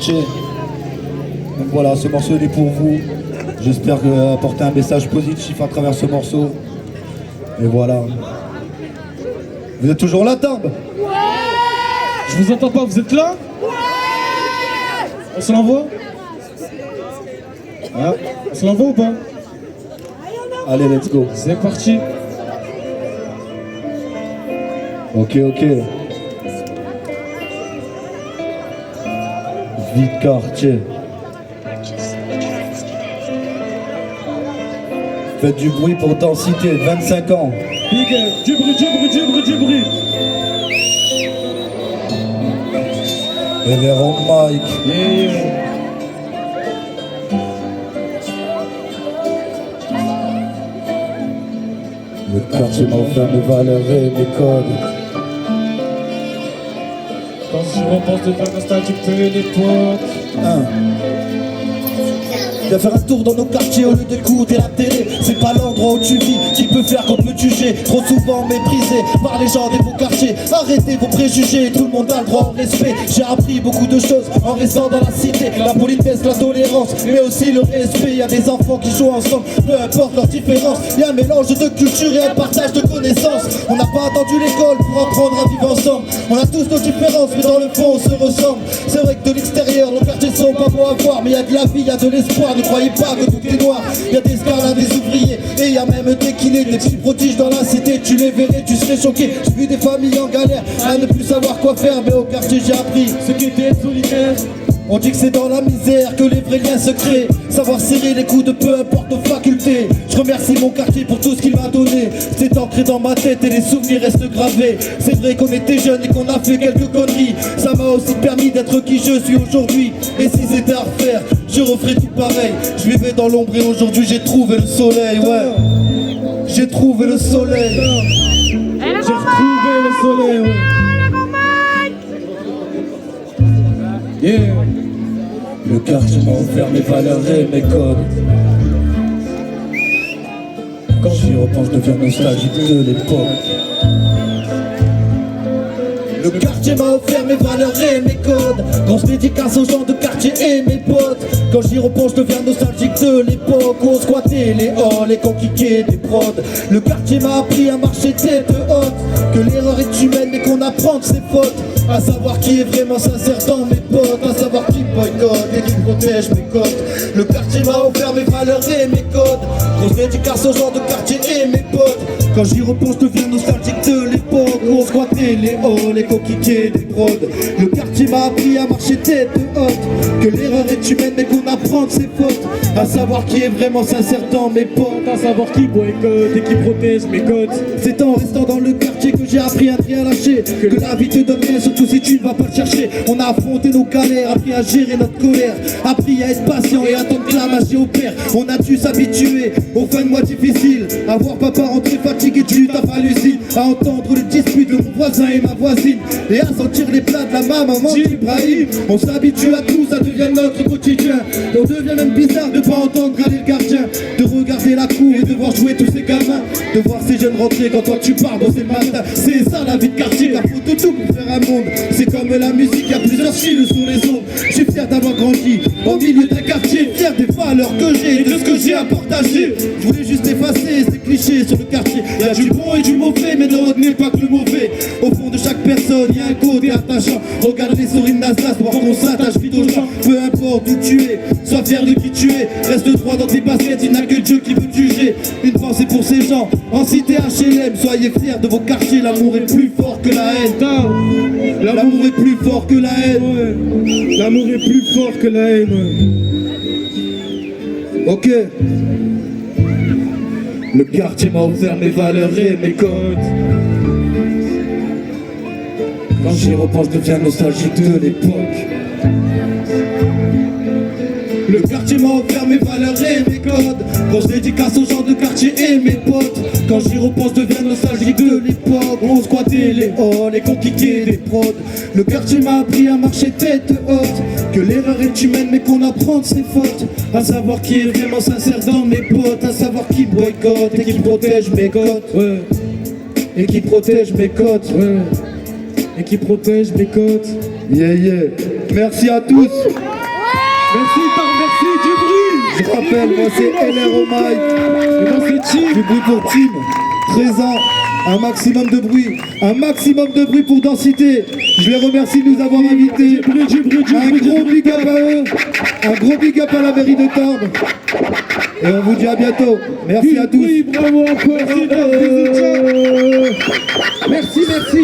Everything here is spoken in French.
Tché. Donc voilà, ce morceau il est pour vous. J'espère apporter un message positif à travers ce morceau. Et voilà. Vous êtes toujours là, Tarbes? Ouais. Je vous entends pas, vous êtes là? Ouais. On se l'envoie? Ah, on se l'envoie ou pas? Allez, let's go. C'est parti. Ok. Vite quartier. Faites du bruit pour densité, 25 ans. Big, du bruit. Et les ronds Mike. Yeah. Le quartier m'a offert mes valeurs et mes codes. Quand je repense de faire nostalgique de l'époque. De faire un tour dans nos quartiers au lieu d'écouter la télé. C'est pas l'endroit où tu vis qui peut faire qu'on peut te juger. Trop souvent méprisé par les gens des beaux quartiers. Arrêtez vos préjugés, tout le monde a le droit au respect. J'ai appris beaucoup de choses en restant dans la cité. La politesse, la tolérance, mais aussi le respect. Y'a des enfants qui jouent ensemble, peu importe leurs différences. Y'a un mélange de culture et un partage de connaissances. On n'a pas attendu l'école pour apprendre à vivre ensemble. On a tous nos différences, mais dans le fond on se ressemble. C'est vrai que de l'extérieur, nos quartiers sont pas beaux à voir, mais y'a de la vie, y'a de l'espoir. Ne croyez pas que tout est noir, y'a des esclaves, des ouvriers. Et y'a même des kinés, des petits prodiges dans la cité. Tu les verrais, tu serais choqué. J'ai vu des familles en galère, à ne plus savoir quoi faire. Mais au quartier j'ai appris ce qu'était être solitaire. On dit que c'est dans la misère que les vrais liens se créent. Savoir serrer les coudes de peu importe nos facultés. Je remercie mon quartier pour tout ce qu'il m'a donné. C'est ancré dans ma tête et les souvenirs restent gravés. C'est vrai qu'on était jeunes et qu'on a fait quelques conneries. Ça m'a aussi permis d'être qui je suis aujourd'hui. Et si c'était à refaire, je referais tout pareil. Je vivais dans l'ombre et aujourd'hui j'ai trouvé le soleil, ouais. J'ai trouvé le soleil. J'ai retrouvé le soleil, ouais. Yeah. Le quartier m'a offert mes valeurs et mes codes. Quand j'y repense, je deviens nostalgique de l'époque. Le quartier m'a offert mes valeurs et mes codes. Grosse dédicace aux gens de quartier et mes potes. Quand j'y repense, je deviens nostalgique de l'époque où on squattait les halls, les conquiqués des prods. Le quartier m'a appris à marcher tête haute. Que l'erreur est humaine mais qu'on apprend de ses fautes. À savoir qui est vraiment sincère dans mes potes. À savoir qui boycotte et qui protège mes côtes. Le quartier m'a offert mes valeurs et mes codes. Grosse dédicace aux gens de quartier et mes potes. Quand j'y repense, je deviens nostalgique de l'époque où on squattait les halls, les conquiqués des prods. Le quartier m'a appris à marcher tête haute. Que l'erreur est humaine mais qu'on apprend de ses fautes. À savoir qui est vraiment sincère dans mes potes. À savoir qui boycotte et qui protège mes côtes. C'est en restant dans le quartier que j'ai appris à ne rien lâcher. Que la vie te donne rien, surtout si tu ne vas pas le chercher. On a affronté nos galères, appris à gérer notre colère. Appris à être patient et attendre que la magie opère. On a dû s'habituer aux fins de mois difficiles. À voir papa rentrer fatigué du taf à l'usine. À entendre les disputes de mon voisin et ma voisine. Et à sentir les plats de la maman d'Ibrahim. On s'habitue à tout, ça devient notre quotidien. Et on devient même bizarre de pas entendre aller le gardien. De regarder la cour et de voir jouer tous ces gamins. De voir ces jeunes rentrer quand toi tu pars bosser le matin. C'est ça la vie de quartier, la faute de tout pour faire un monde. C'est comme la musique, y a plusieurs styles sur les ondes. Je suis fier d'avoir grandi au milieu d'un quartier. Fier des valeurs que j'ai et de ce que j'ai à partager. Je voulais juste effacer ces clichés sur le quartier. Y a du bon et du mauvais, mais ne retenez pas que le mauvais. Au fond de chaque personne, y a un côté attachant. Regarde les sourires nasas, voir qu'on s'attache vite aux gens. Peu importe où tu es, sois fier de qui tu es. Reste droit dans tes baskets, il n'y a que Dieu qui peut te juger. Une pensée pour ces gens en cité HLM. Soyez fiers de vos quartiers, l'amour est plus fort que la haine. L'amour est plus fort que la haine. Ouais. L'amour est plus fort que la haine. Ouais. Ok. Le quartier m'a offert mes valeurs et mes codes. Quand j'y repense, je deviens nostalgique de l'époque. Le quartier m'a offert mes valeurs et mes codes. Grosse dédicace aux gens de quartier et mes potes. Quand j'y repense, je deviens nostalgique de l'époque. On squattait les halls, les conquiqués des prods. Le quartier m'a appris à marcher tête haute. Que l'erreur est humaine mais qu'on apprend de ses fautes. À savoir qui est vraiment sincère dans mes potes. À savoir qui boycotte et qui protège mes côtes. Ouais. Et qui protège mes côtes. Ouais. Et qui protège mes côtes. Yeah yeah. Merci à tous. Merci, Tom, merci, du bruit. Je rappelle, moi c'est LR au mic. Et moi c'est Tim. Du bruit pour Tim. 13 ans. Un maximum de bruit. Un maximum de bruit pour Densité. Je les remercie de nous avoir invités. Un gros big up à eux. Un gros big up à la mairie de Tarbes. Et on vous dit à bientôt. Merci à tous. Bravo encore. Merci, Merci, merci.